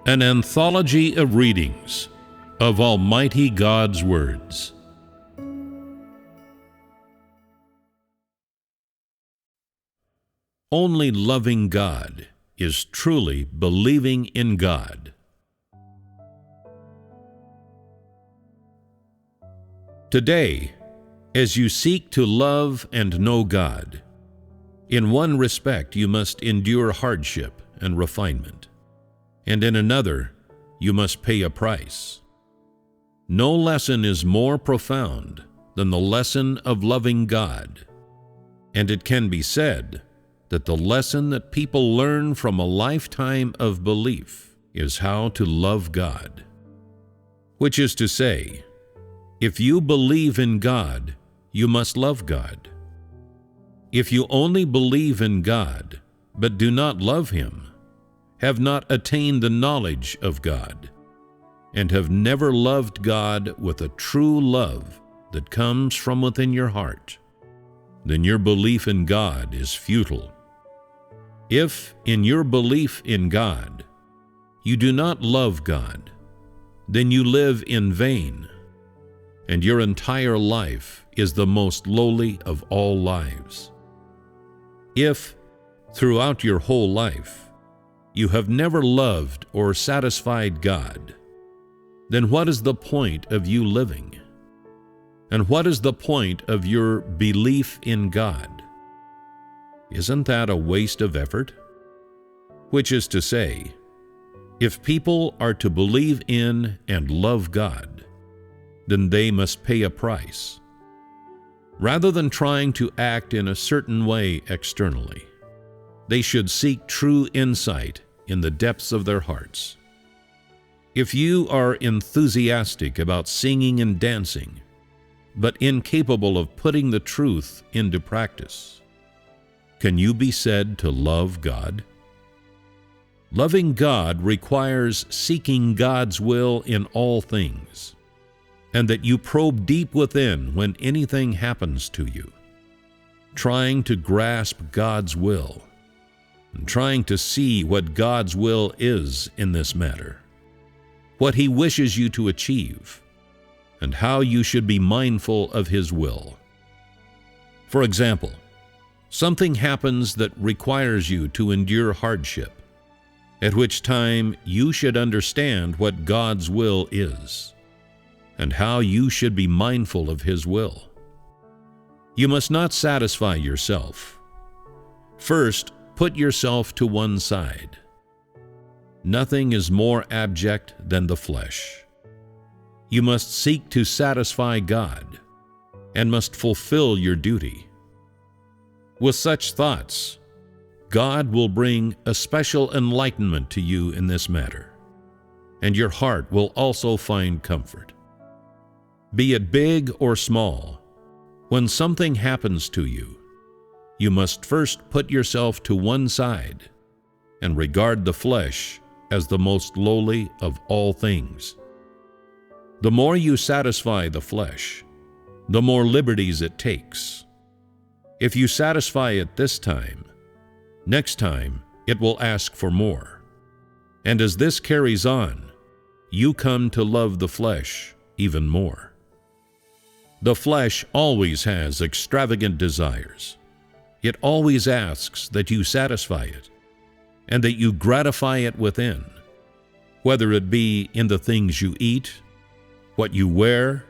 An anthology of readings of Almighty God's words. Only loving God is truly believing in God. Today, as you seek to love and know God, in one respect you must endure hardship and refinement, and in another you must pay a price. No lesson is more profound than the lesson of loving God, and it can be said that the lesson that people learn from a lifetime of belief is how to love God. Which is to say, if you believe in God, you must love God. If you only believe in God, but do not love Him, have not attained the knowledge of God, and have never loved God with a true love that comes from within your heart, then your belief in God is futile. If, in your belief in God, you do not love God, then you live in vain, and your entire life is the most lowly of all lives. If, throughout your whole life, you have never loved or satisfied God, then what is the point of you living? And what is the point of your belief in God? Isn't that a waste of effort? Which is to say, if people are to believe in and love God, then they must pay a price. Rather than trying to act in a certain way externally, they should seek true insight in the depths of their hearts. If you are enthusiastic about singing and dancing, but incapable of putting the truth into practice, can you be said to love God? Loving God requires seeking God's will in all things, and that you probe deep within when anything happens to you, trying to grasp God's will, and trying to see what God's will is in this matter, what He wishes you to achieve, and how you should be mindful of His will. For example, something happens that requires you to endure hardship, at which time you should understand what God's will is, and how you should be mindful of His will. You must not satisfy yourself. First, put yourself to one side. Nothing is more abject than the flesh. You must seek to satisfy God, and must fulfill your duty. With such thoughts, God will bring a special enlightenment to you in this matter, and your heart will also find comfort. Be it big or small, when something happens to you, you must first put yourself to one side and regard the flesh as the most lowly of all things. The more you satisfy the flesh, the more liberties it takes. If you satisfy it this time, next time it will ask for more. And as this carries on, you come to love the flesh even more. The flesh always has extravagant desires. It always asks that you satisfy it, and that you gratify it within, whether it be in the things you eat, what you wear,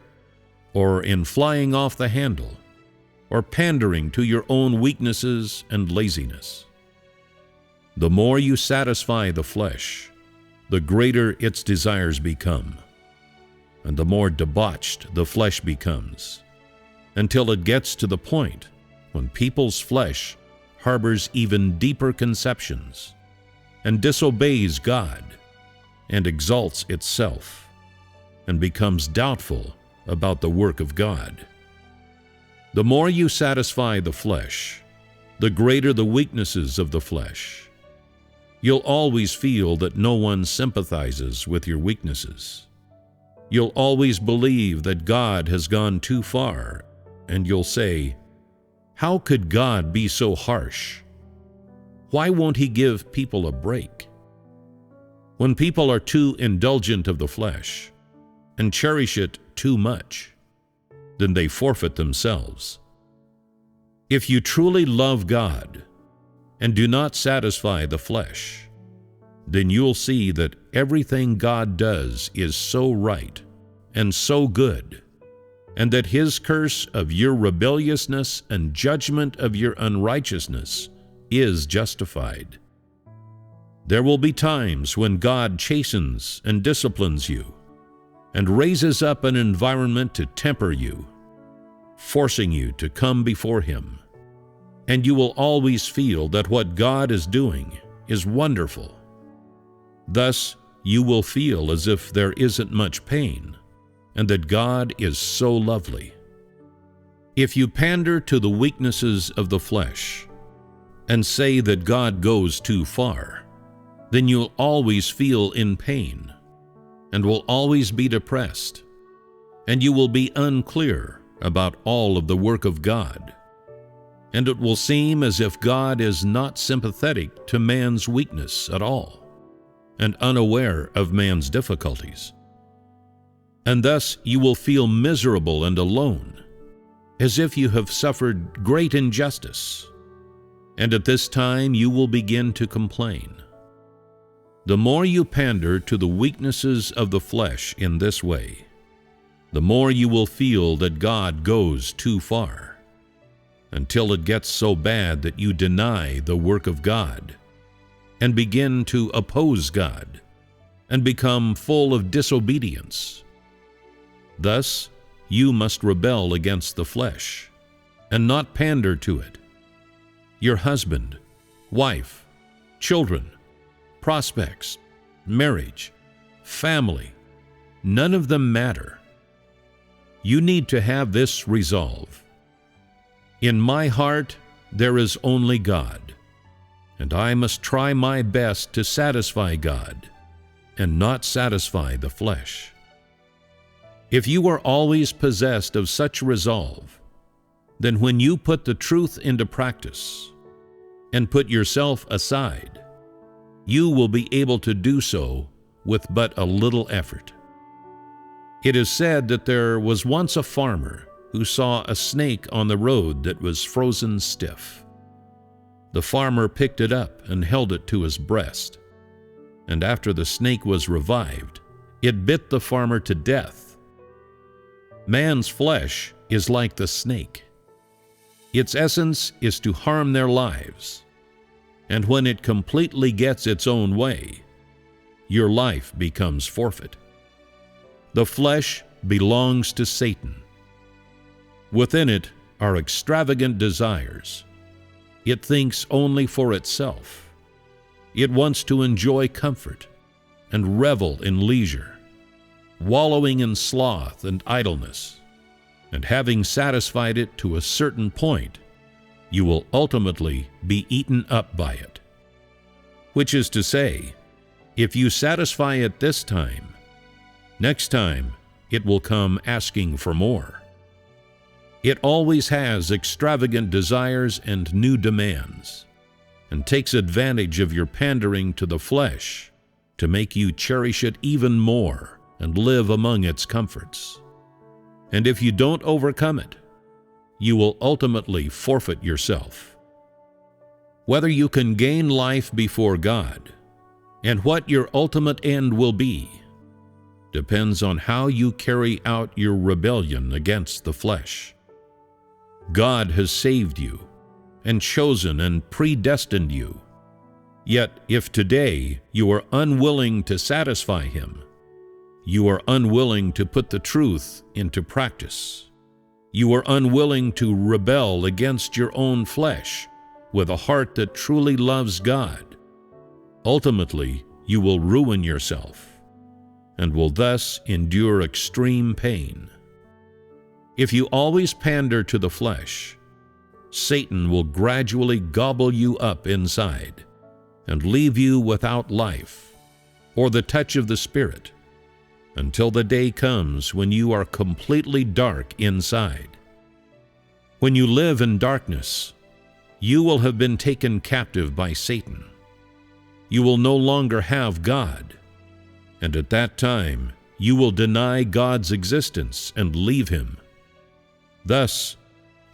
or in flying off the handle, or pandering to your own weaknesses and laziness. The more you satisfy the flesh, the greater its desires become, and the more debauched the flesh becomes, until it gets to the point when people's flesh harbors even deeper conceptions, and disobeys God, and exalts itself, and becomes doubtful about the work of God. The more you satisfy the flesh, the greater the weaknesses of the flesh. You'll always feel that no one sympathizes with your weaknesses. You'll always believe that God has gone too far, and you'll say, "How could God be so harsh? Why won't He give people a break?" When people are too indulgent of the flesh and cherish it too much, then they forfeit themselves. If you truly love God and do not satisfy the flesh, then you'll see that everything God does is so right and so good, and that His curse of your rebelliousness and judgment of your unrighteousness is justified. There will be times when God chastens and disciplines you and raises up an environment to temper you, forcing you to come before Him, and you will always feel that what God is doing is wonderful. Thus, you will feel as if there isn't much pain, and that God is so lovely. If you pander to the weaknesses of the flesh and say that God goes too far, then you'll always feel in pain and will always be depressed, and you will be unclear about all of the work of God. And it will seem as if God is not sympathetic to man's weakness at all, and unaware of man's difficulties. And thus you will feel miserable and alone, as if you have suffered great injustice, and at this time you will begin to complain. The more you pander to the weaknesses of the flesh in this way, the more you will feel that God goes too far, until it gets so bad that you deny the work of God and begin to oppose God and become full of disobedience. Thus, you must rebel against the flesh and not pander to it. Your husband, wife, children, prospects, marriage, family, none of them matter. You need to have this resolve. In my heart, there is only God, and I must try my best to satisfy God and not satisfy the flesh. If you are always possessed of such resolve, then when you put the truth into practice and put yourself aside, you will be able to do so with but a little effort. It is said that there was once a farmer who saw a snake on the road that was frozen stiff. The farmer picked it up and held it to his breast, and after the snake was revived, it bit the farmer to death. Man's flesh is like the snake. Its essence is to harm their lives, and when it completely gets its own way, your life becomes forfeit. The flesh belongs to Satan. Within it are extravagant desires. It thinks only for itself. It wants to enjoy comfort and revel in leisure, wallowing in sloth and idleness, and having satisfied it to a certain point, you will ultimately be eaten up by it. Which is to say, if you satisfy it this time, next time it will come asking for more. It always has extravagant desires and new demands, and takes advantage of your pandering to the flesh to make you cherish it even more and live among its comforts. And if you don't overcome it, you will ultimately forfeit yourself. Whether you can gain life before God and what your ultimate end will be depends on how you carry out your rebellion against the flesh. God has saved you and chosen and predestined you. Yet if today you are unwilling to satisfy Him, you are unwilling to put the truth into practice, you are unwilling to rebel against your own flesh with a heart that truly loves God, ultimately you will ruin yourself and will thus endure extreme pain. If you always pander to the flesh, Satan will gradually gobble you up inside and leave you without life or the touch of the Spirit until the day comes when you are completely dark inside. When you live in darkness, you will have been taken captive by Satan. You will no longer have God, and at that time you will deny God's existence and leave Him. Thus,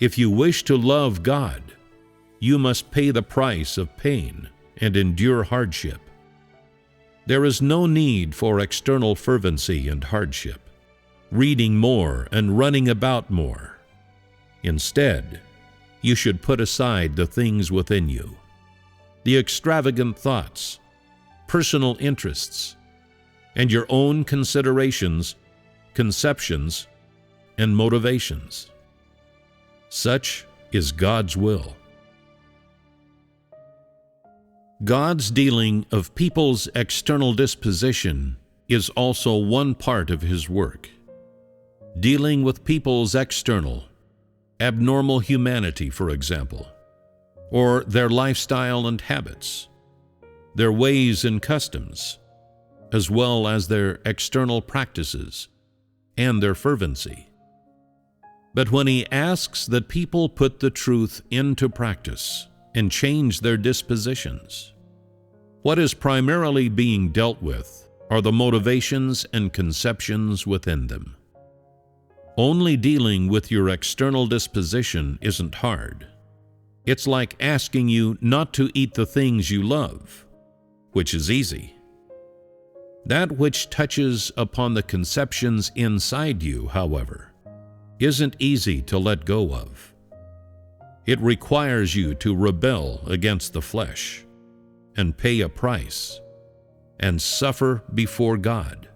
if you wish to love God, you must pay the price of pain and endure hardship. There is no need for external fervency and hardship, reading more and running about more. Instead, you should put aside the things within you, the extravagant thoughts, personal interests, and your own considerations, conceptions, and motivations. Such is God's will. God's dealing of people's external disposition is also one part of His work. Dealing with people's external, abnormal humanity, for example, or their lifestyle and habits, their ways and customs, as well as their external practices and their fervency. But when He asks that people put the truth into practice and change their dispositions, what is primarily being dealt with are the motivations and conceptions within them. Only dealing with your external disposition isn't hard. It's like asking you not to eat the things you love, which is easy. That which touches upon the conceptions inside you, however, isn't easy to let go of. It requires you to rebel against the flesh and pay a price and suffer before God.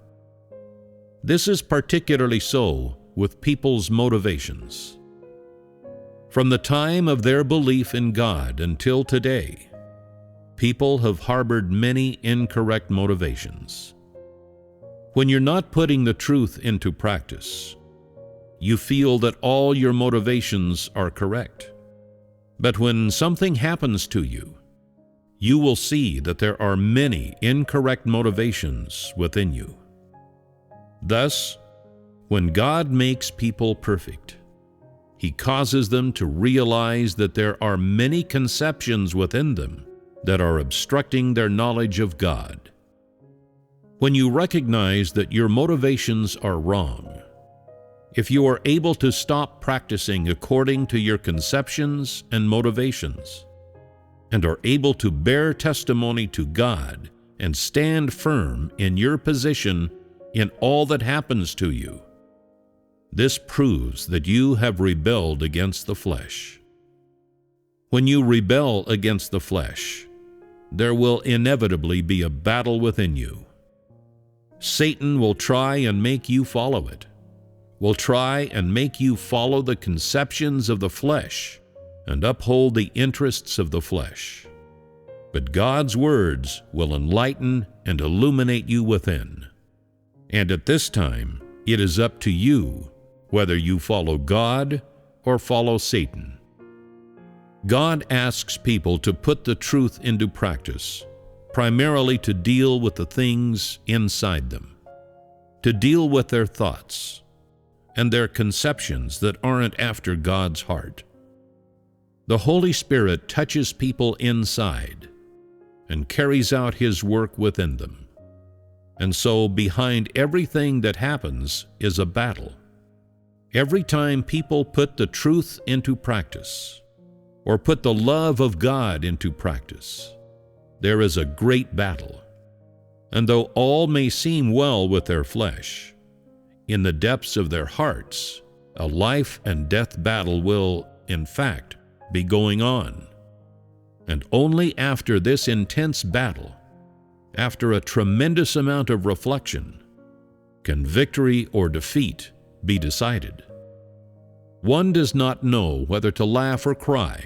This is particularly so with people's motivations. From the time of their belief in God until today, people have harbored many incorrect motivations. When you're not putting the truth into practice, you feel that all your motivations are correct. But when something happens to you, you will see that there are many incorrect motivations within you. Thus, when God makes people perfect, He causes them to realize that there are many conceptions within them that are obstructing their knowledge of God. When you recognize that your motivations are wrong, if you are able to stop practicing according to your conceptions and motivations, and are able to bear testimony to God and stand firm in your position in all that happens to you, this proves that you have rebelled against the flesh. When you rebel against the flesh, there will inevitably be a battle within you. Satan will try and make you follow it, will try and make you follow the conceptions of the flesh and uphold the interests of the flesh. But God's words will enlighten and illuminate you within. And at this time, it is up to you whether you follow God or follow Satan. God asks people to put the truth into practice, primarily to deal with the things inside them, to deal with their thoughts and their conceptions that aren't after God's heart. The Holy Spirit touches people inside and carries out His work within them. And so behind everything that happens is a battle. Every time people put the truth into practice, or put the love of God into practice, there is a great battle. And though all may seem well with their flesh, in the depths of their hearts, a life and death battle will, in fact, be going on. And only after this intense battle, after a tremendous amount of reflection, can victory or defeat be decided. One does not know whether to laugh or cry,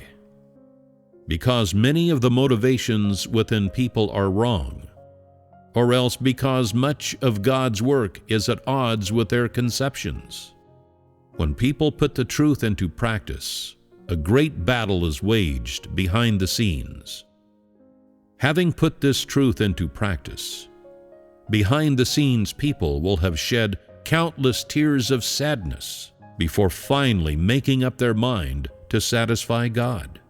because many of the motivations within people are wrong, or else because much of God's work is at odds with their conceptions. When people put the truth into practice, a great battle is waged behind the scenes. Having put this truth into practice, behind the scenes people will have shed countless tears of sadness before finally making up their mind to satisfy God.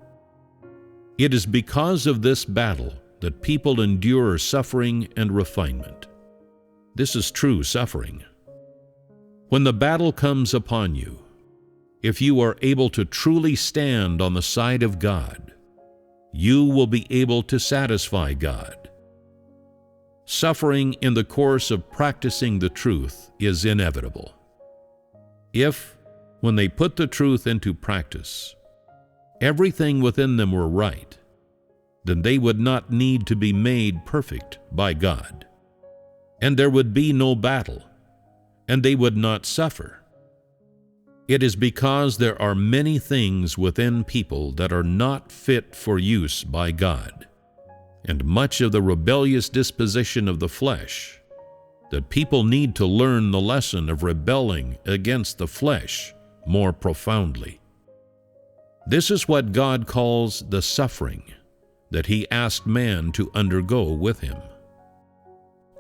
It is because of this battle that people endure suffering and refinement. This is true suffering. When the battle comes upon you, if you are able to truly stand on the side of God, you will be able to satisfy God. Suffering in the course of practicing the truth is inevitable. If, when they put the truth into practice, everything within them were right, then they would not need to be made perfect by God, and there would be no battle, and they would not suffer. It is because there are many things within people that are not fit for use by God, and much of the rebellious disposition of the flesh, that people need to learn the lesson of rebelling against the flesh more profoundly. This is what God calls the suffering that He asked man to undergo with Him.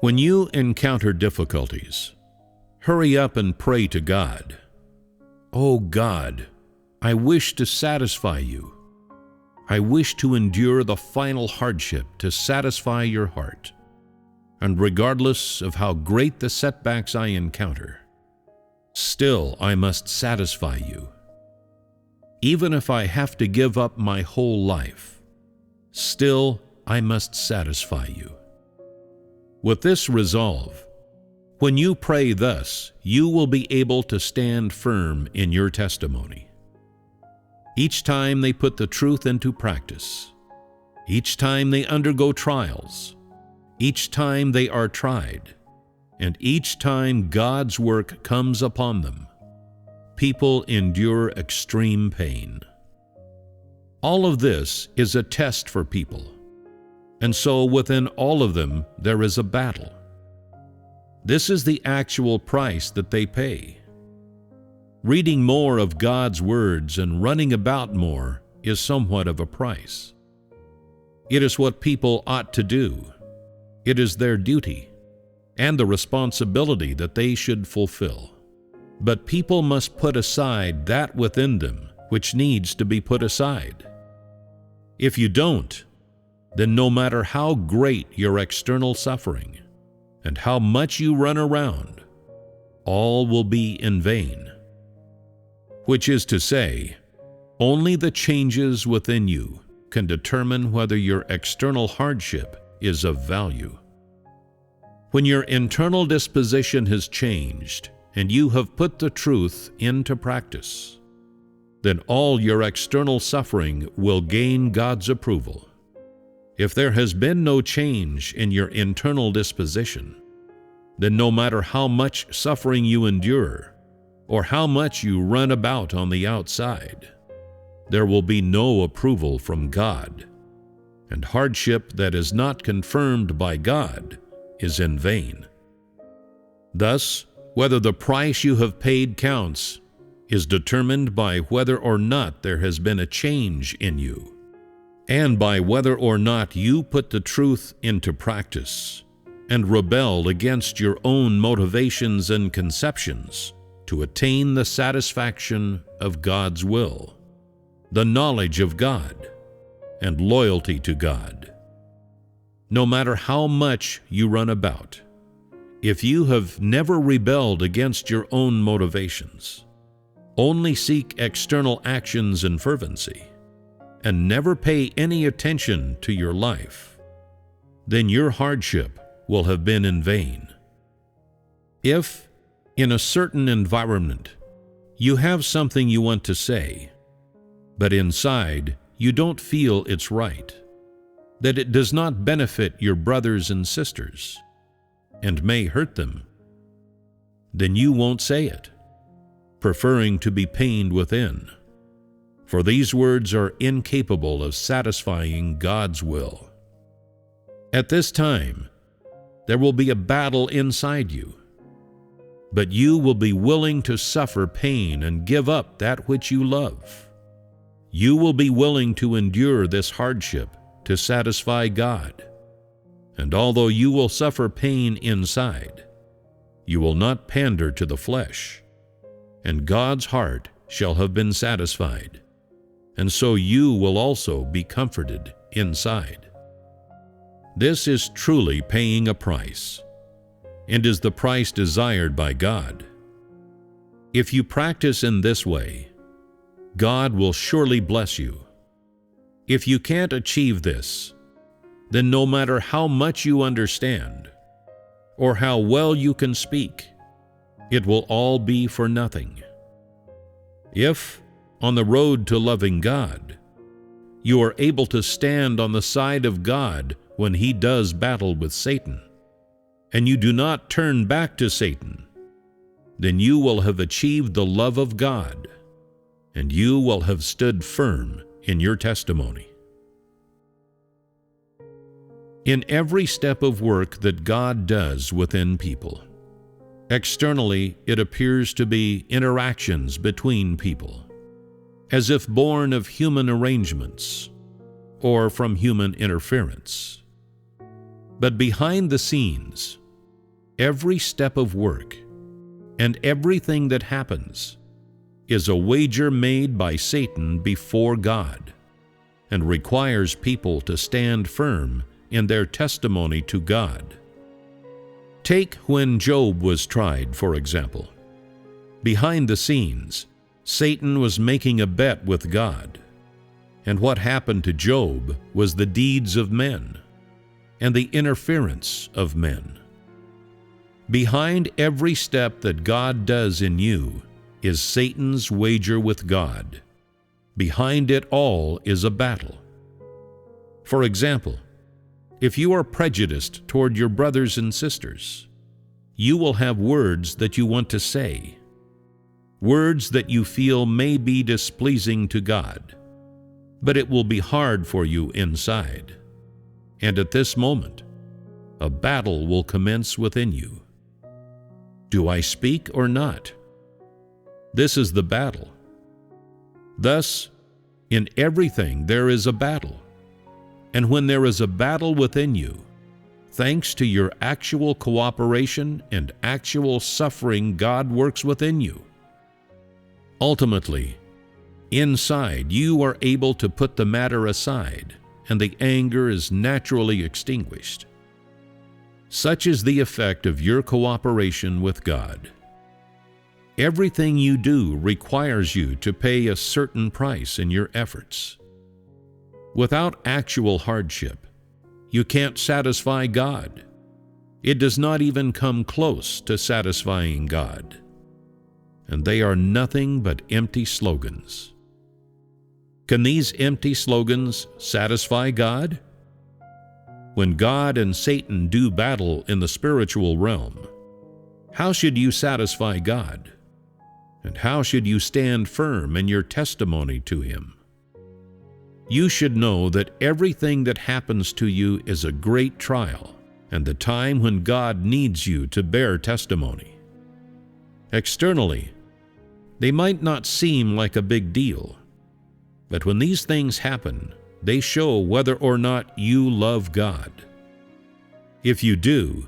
When you encounter difficulties, hurry up and pray to God. "Oh God, I wish to satisfy you. I wish to endure the final hardship to satisfy your heart. And regardless of how great the setbacks I encounter, still I must satisfy you. Even if I have to give up my whole life, still I must satisfy you." With this resolve, when you pray thus, you will be able to stand firm in your testimony. Each time they put the truth into practice, each time they undergo trials, each time they are tried, and each time God's work comes upon them, people endure extreme pain. All of this is a test for people, and so within all of them there is a battle. This is the actual price that they pay. Reading more of God's words and running about more is somewhat of a price. It is what people ought to do. It is their duty and the responsibility that they should fulfill. But people must put aside that within them which needs to be put aside. If you don't, then no matter how great your external suffering and how much you run around, all will be in vain. Which is to say, only the changes within you can determine whether your external hardship is of value. When your internal disposition has changed and you have put the truth into practice, then all your external suffering will gain God's approval. If there has been no change in your internal disposition, then no matter how much suffering you endure, or how much you run about on the outside, there will be no approval from God, and hardship that is not confirmed by God is in vain. Thus, whether the price you have paid counts is determined by whether or not there has been a change in you, and by whether or not you put the truth into practice and rebel against your own motivations and conceptions to attain the satisfaction of God's will, the knowledge of God, and loyalty to God. No matter how much you run about, if you have never rebelled against your own motivations, only seek external actions in fervency, and never pay any attention to your life, then your hardship will have been in vain. If, in a certain environment, you have something you want to say, but inside you don't feel it's right, that it does not benefit your brothers and sisters, and may hurt them, then you won't say it, preferring to be pained within, for these words are incapable of satisfying God's will. At this time, there will be a battle inside you, but you will be willing to suffer pain and give up that which you love. You will be willing to endure this hardship to satisfy God, and although you will suffer pain inside, you will not pander to the flesh, and God's heart shall have been satisfied, and so you will also be comforted inside. This is truly paying a price. and is the price desired by God. If you practice in this way, God will surely bless you. If you can't achieve this, then no matter how much you understand, or how well you can speak, it will all be for nothing. If, on the road to loving God, you are able to stand on the side of God when He does battle with Satan, and you do not turn back to Satan, then you will have achieved the love of God, and you will have stood firm in your testimony. In every step of work that God does within people, externally it appears to be interactions between people, as if born of human arrangements or from human interference. But behind the scenes, every step of work and everything that happens is a wager made by Satan before God and requires people to stand firm in their testimony to God. Take when Job was tried, for example. Behind the scenes, Satan was making a bet with God, and what happened to Job was the deeds of men and the interference of men. Behind every step that God does in you is Satan's wager with God. Behind it all is a battle. For example, if you are prejudiced toward your brothers and sisters, you will have words that you want to say, words that you feel may be displeasing to God, but it will be hard for you inside. And at this moment, a battle will commence within you. Do I speak or not? This is the battle. Thus, in everything there is a battle. And when there is a battle within you, thanks to your actual cooperation and actual suffering, God works within you. Ultimately, inside you are able to put the matter aside, and the anger is naturally extinguished. Such is the effect of your cooperation with God. Everything you do requires you to pay a certain price in your efforts. Without actual hardship, you can't satisfy God. It does not even come close to satisfying God. And they are nothing but empty slogans. Can these empty slogans satisfy God? When God and Satan do battle in the spiritual realm, how should you satisfy God? And how should you stand firm in your testimony to Him? You should know that everything that happens to you is a great trial and the time when God needs you to bear testimony. Externally, they might not seem like a big deal, but when these things happen, they show whether or not you love God. If you do,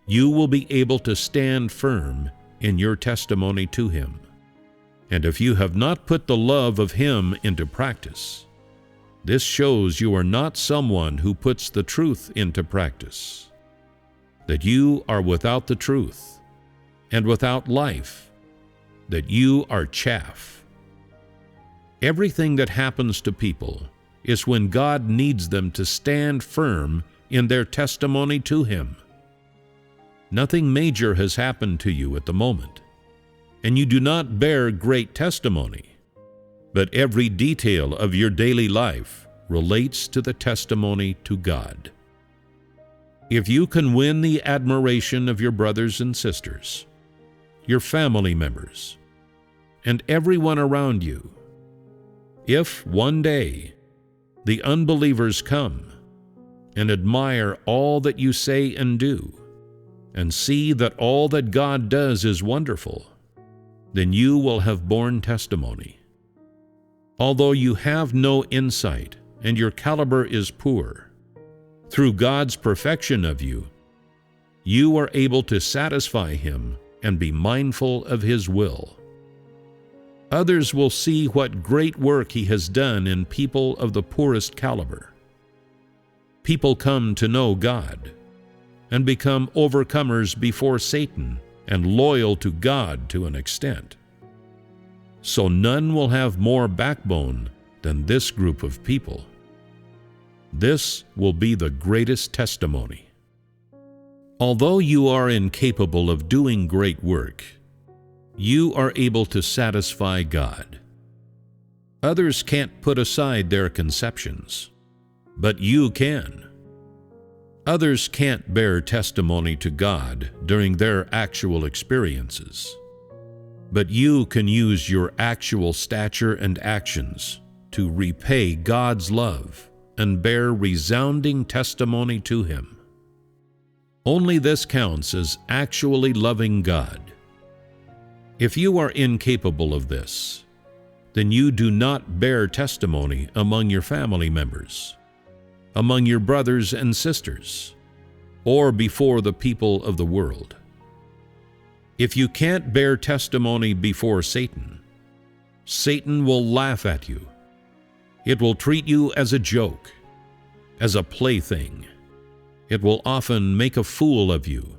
you will be able to stand firm in your testimony to Him. And if you have not put the love of Him into practice, this shows you are not someone who puts the truth into practice, that you are without the truth and without life, that you are chaff. Everything that happens to people is when God needs them to stand firm in their testimony to Him. Nothing major has happened to you at the moment, and you do not bear great testimony. But every detail of your daily life relates to the testimony to God. If you can win the admiration of your brothers and sisters, your family members, and everyone around you, if one day the unbelievers come and admire all that you say and do, and see that all that God does is wonderful, then you will have borne testimony. Although you have no insight and your caliber is poor, through God's perfection of you, you are able to satisfy Him and be mindful of His will. Others will see what great work He has done in people of the poorest caliber. People come to know God, and become overcomers before Satan and loyal to God to an extent. So none will have more backbone than this group of people. This will be the greatest testimony. Although you are incapable of doing great work, you are able to satisfy God. Others can't put aside their conceptions, but you can. Others can't bear testimony to God during their actual experiences, but you can use your actual stature and actions to repay God's love and bear resounding testimony to Him. Only this counts as actually loving God. If you are incapable of this, then you do not bear testimony among your family members, among your brothers and sisters, or before the people of the world. If you can't bear testimony before Satan, Satan will laugh at you. It will treat you as a joke, as a plaything. It will often make a fool of you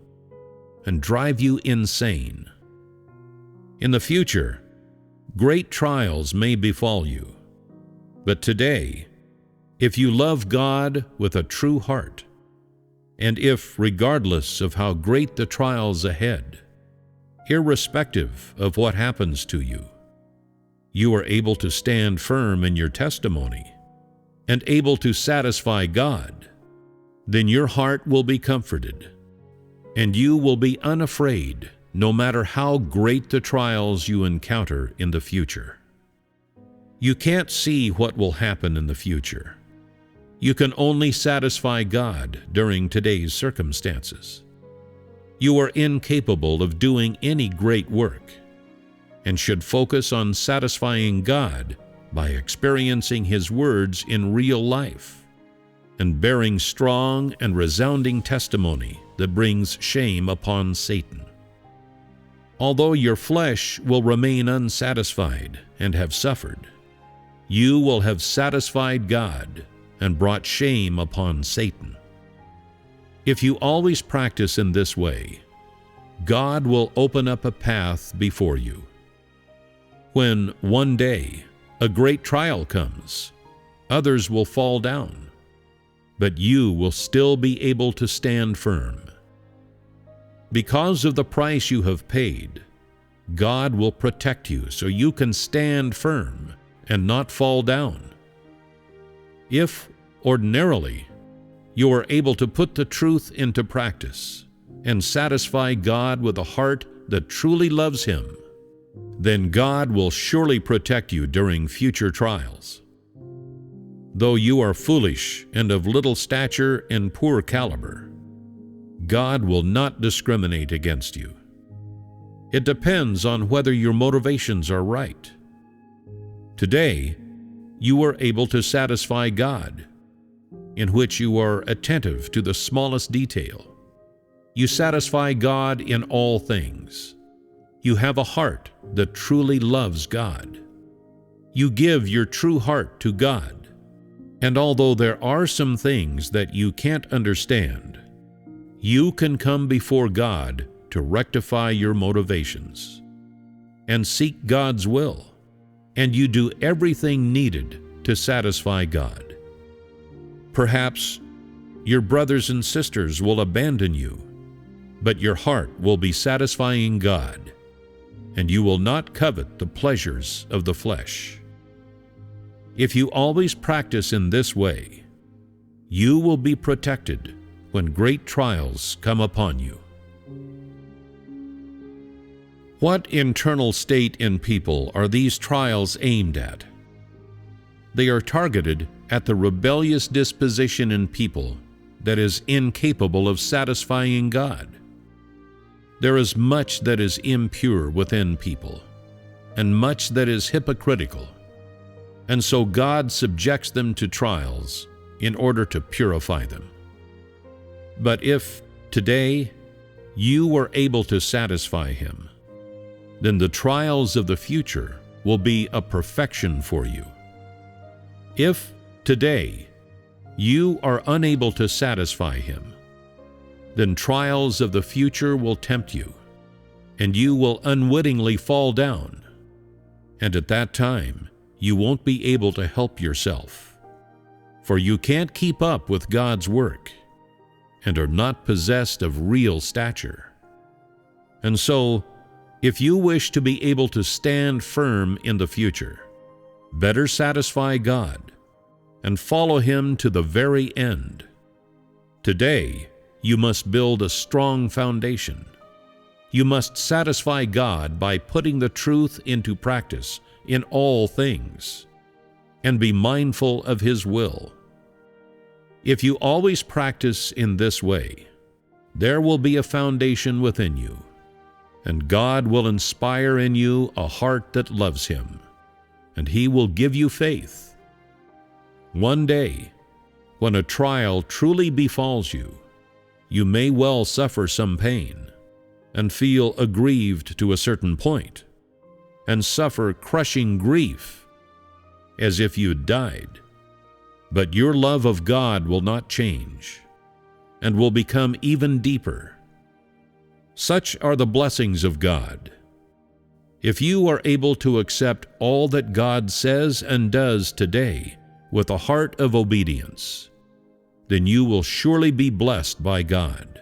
and drive you insane. In the future, great trials may befall you. But today, if you love God with a true heart, and if, regardless of how great the trials ahead, irrespective of what happens to you, you are able to stand firm in your testimony and able to satisfy God, then your heart will be comforted, and you will be unafraid no matter how great the trials you encounter in the future. You can't see what will happen in the future. You can only satisfy God during today's circumstances. You are incapable of doing any great work and should focus on satisfying God by experiencing His words in real life and bearing strong and resounding testimony that brings shame upon Satan. Although your flesh will remain unsatisfied and have suffered, you will have satisfied God and brought shame upon Satan. If you always practice in this way, God will open up a path before you. When one day a great trial comes, others will fall down, but you will still be able to stand firm. Because of the price you have paid, God will protect you so you can stand firm and not fall down. If, ordinarily, you are able to put the truth into practice and satisfy God with a heart that truly loves Him, then God will surely protect you during future trials. Though you are foolish and of little stature and poor caliber, God will not discriminate against you. It depends on whether your motivations are right. Today, you are able to satisfy God, in which you are attentive to the smallest detail. You satisfy God in all things. You have a heart that truly loves God. You give your true heart to God. And although there are some things that you can't understand, you can come before God to rectify your motivations and seek God's will, and you do everything needed to satisfy God. Perhaps your brothers and sisters will abandon you, but your heart will be satisfying God, and you will not covet the pleasures of the flesh. If you always practice in this way, you will be protected when great trials come upon you. What internal state in people are these trials aimed at? They are targeted at the rebellious disposition in people that is incapable of satisfying God. There is much that is impure within people, and much that is hypocritical, and so God subjects them to trials in order to purify them. But if today you were able to satisfy Him, then the trials of the future will be a perfection for you. If today you are unable to satisfy Him, then trials of the future will tempt you, and you will unwittingly fall down. And at that time, you won't be able to help yourself, for you can't keep up with God's work and are not possessed of real stature. And so, if you wish to be able to stand firm in the future, better satisfy God and follow Him to the very end. Today, you must build a strong foundation. You must satisfy God by putting the truth into practice in all things, and be mindful of His will. If you always practice in this way, there will be a foundation within you, and God will inspire in you a heart that loves Him, and He will give you faith. One day, when a trial truly befalls you, you may well suffer some pain, and feel aggrieved to a certain point, and suffer crushing grief, as if you had died. But your love of God will not change, and will become even deeper. Such are the blessings of God. If you are able to accept all that God says and does today with a heart of obedience, then you will surely be blessed by God.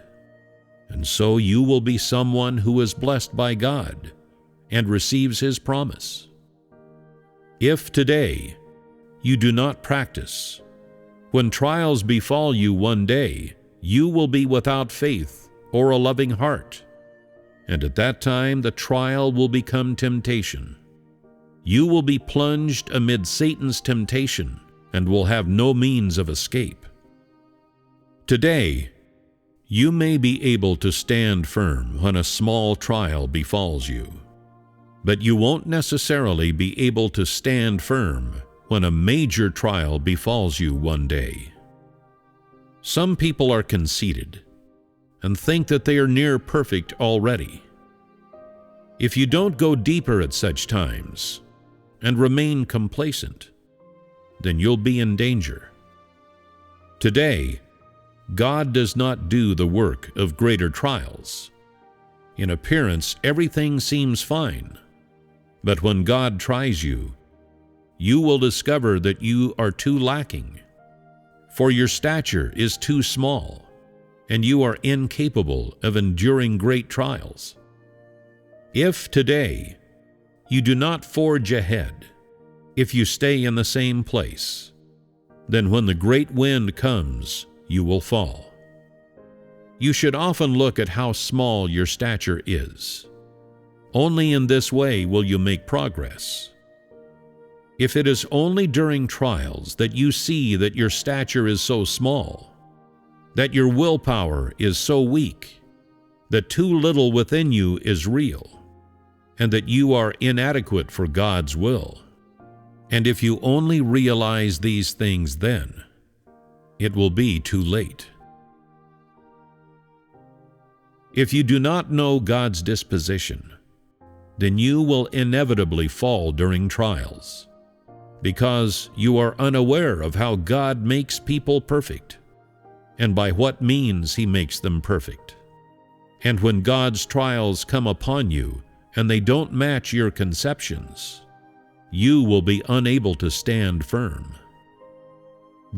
And so you will be someone who is blessed by God and receives His promise. If today you do not practice, when trials befall you one day, you will be without faith or a loving heart, and at that time the trial will become temptation. You will be plunged amid Satan's temptation and will have no means of escape. Today, you may be able to stand firm when a small trial befalls you, but you won't necessarily be able to stand firm when a major trial befalls you one day. Some people are conceited and think that they are near perfect already. If you don't go deeper at such times and remain complacent, then you'll be in danger. Today, God does not do the work of greater trials. In appearance, everything seems fine, but when God tries you, you will discover that you are too lacking, for your stature is too small, and you are incapable of enduring great trials. If today you do not forge ahead, if you stay in the same place, then when the great wind comes, you will fall. You should often look at how small your stature is. Only in this way will you make progress. If it is only during trials that you see that your stature is so small, that your willpower is so weak, that too little within you is real, and that you are inadequate for God's will, and if you only realize these things then, it will be too late. If you do not know God's disposition, then you will inevitably fall during trials, because you are unaware of how God makes people perfect, and by what means He makes them perfect. And when God's trials come upon you and they don't match your conceptions, you will be unable to stand firm.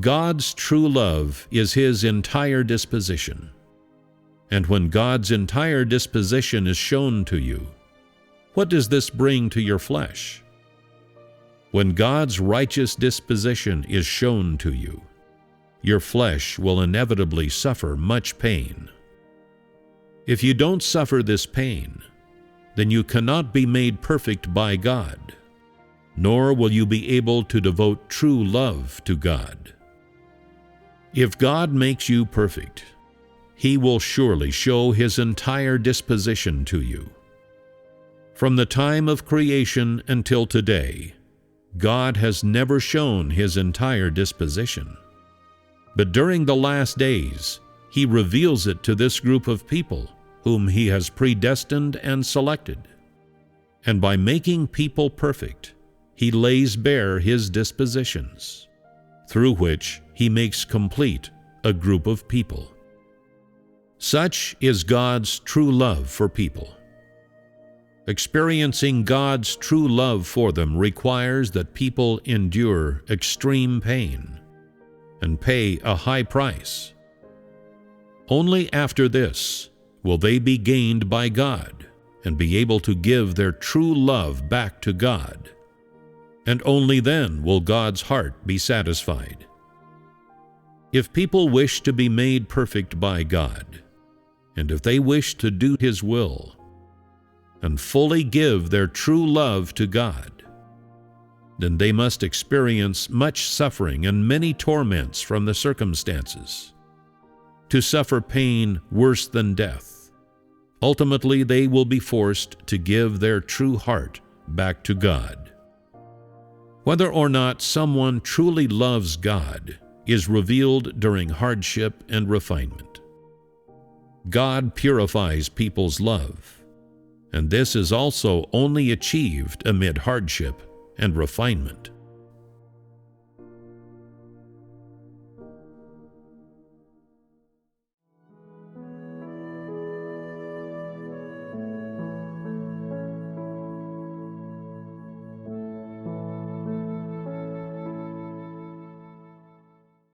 God's true love is His entire disposition. And when God's entire disposition is shown to you, what does this bring to your flesh? When God's righteous disposition is shown to you, your flesh will inevitably suffer much pain. If you don't suffer this pain, then you cannot be made perfect by God, nor will you be able to devote true love to God. If God makes you perfect, He will surely show His entire disposition to you. From the time of creation until today, God has never shown His entire disposition. But during the last days, He reveals it to this group of people whom He has predestined and selected. And by making people perfect, He lays bare His dispositions, through which He makes complete a group of people. Such is God's true love for people. Experiencing God's true love for them requires that people endure extreme pain and pay a high price. Only after this will they be gained by God and be able to give their true love back to God. And only then will God's heart be satisfied. If people wish to be made perfect by God, and if they wish to do His will, and fully give their true love to God, then they must experience much suffering and many torments from the circumstances, to suffer pain worse than death. Ultimately, they will be forced to give their true heart back to God. Whether or not someone truly loves God is revealed during hardship and refinement. God purifies people's love, and this is also only achieved amid hardship and refinement.